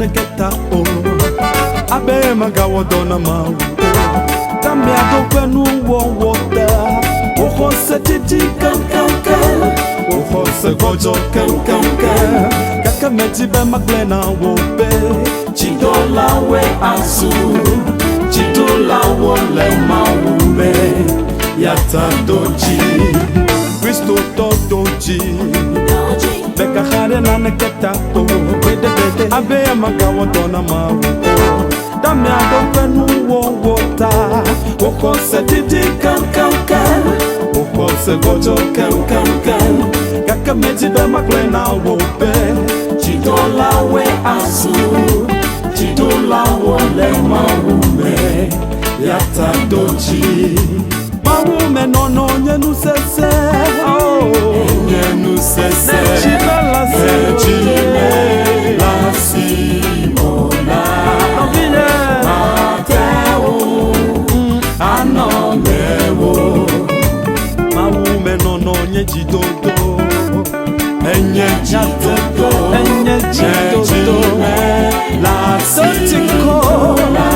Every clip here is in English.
neketa o abe magawo dona mau tambe adopenu wota o khose titi kankanka o khose gojo kankanka kaka meti be maglena wo be chidola we asu chidola wo le maume yata doji Cristo doji Beka khare na neketa o bede abe magawo dona mau dame adopenu wota o khose titi kankanka o khose gojo kankanka kaka meti be maglena wo be chidola we asu chidola wo le maume yata doji maume no nyenu sese oh nyenu sese chibela la simona novile mateo anomewo maume no nyejidodo enye jidodo la simona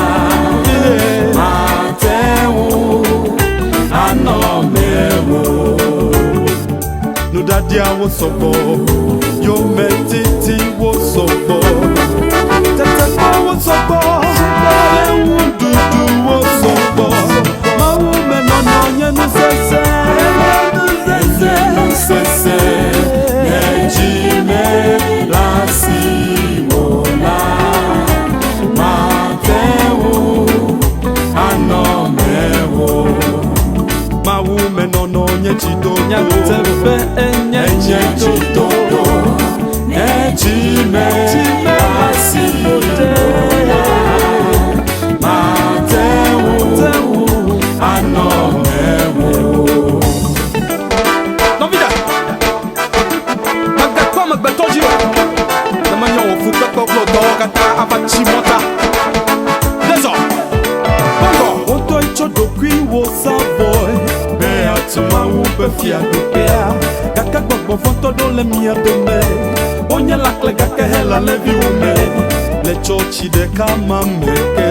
Nudadia wo sobo yo metiti wo sobo tete wo sobo ewu dudu wo sobo mawu me no nyenu sese ejime la simona matewu anomewo mawu me no nyechido nyatefe enyechido ejime asimote matewu anomewo novida magakwa magbetoji na manyo ofu pepe blodo kata abachimota lezo bongo oto ichodo kwi wo savoy Mawu be fia dopea kaka gbogbo foto do le mia dome onye lakle kaka hela levi ume le chochi de kama meke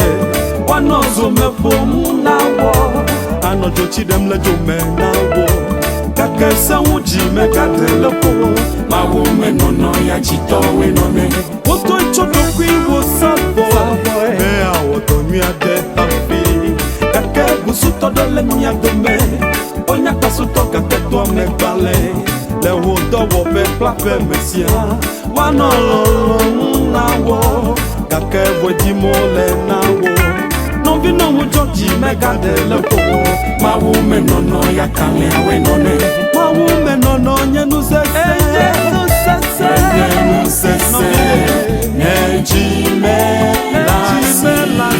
wanozo mefo munawo anojo chi dem le jome nawo kaka sanwuji meka tele po mawu me nono ya chito we nome oto ichodo kwi wo sabo be awo to mi ade afi kaka busuto do le mia dome Onya kasuto kaketo me bale le wodo wo be plape mesia wano lolo nawo kake wodi mole nawo no vi no mujoji mega de le po mawu me nono ya kale we none mawu me nono nyenu sese ejime la siola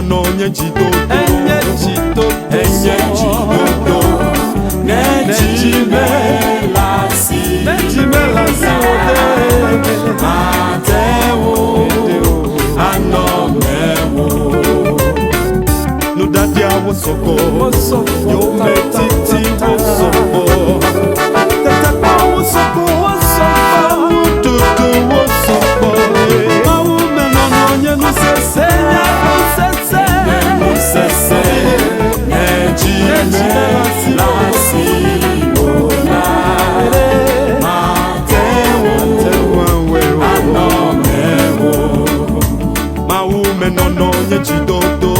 no nyechidodo nejime la simode matewo anomewo nudadia wo soko yo metiti wo soko tata wo soko dudu wo soko mawu menono nyenu sese la simona matewo anomewo mawu me nono nyechidodo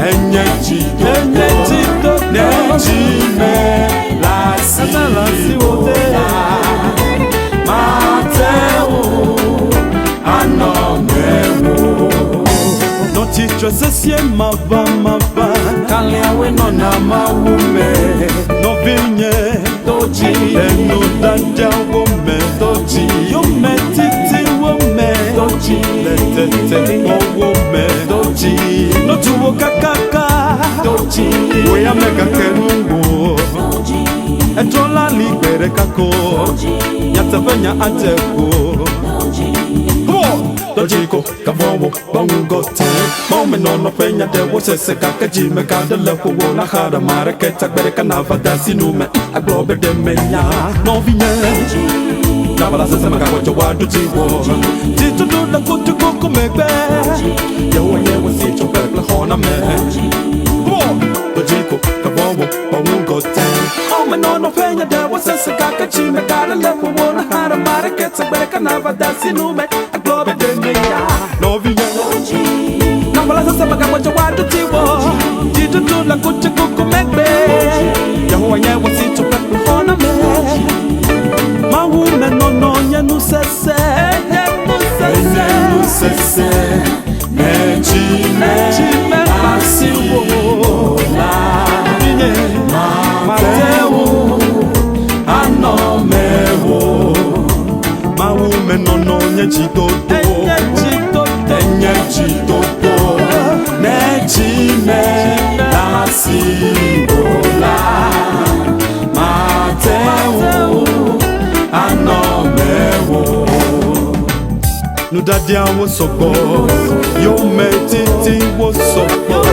enyechidodo nejime la simona matewo anomewo notichwa sesie mava Kalia we no na maume no vinye doji eno danja wome doji yo metiti wome doji letete wome doji no tuwo kakaka doji we ya mega kerungo doji etrola libere kako doji yatafanya ateko doji Logico, Cavomo, Bongo Time. Moment on the peña de was a Sekakaji, Mekada Lepo, Nahara, Maraketa, Berekanava, Dasinume, a globe de Menya, Novina. Navala Samaga, what you want to see war. Did to do the good to go come back? You and you will see your Berkeley Horna man. Logico, Cavomo, Bongo Time. Moment on the peña de was a Sekakaji, Mekada Lepo, Nahara, Maraketa, Berekanava, Dasinume. Navala Samaga, what you want to see war. Did you do the good to go come back? You and you will see your Berkeley Horna man. Ma woman no nya no sese Neji asiwo la Binye Mateo Anomewo Ma woman no nya chitoto Enye chitoto Neji asiwo la Mateo Anomewo Nudadia was so bold. Yo, Metiti was so bold.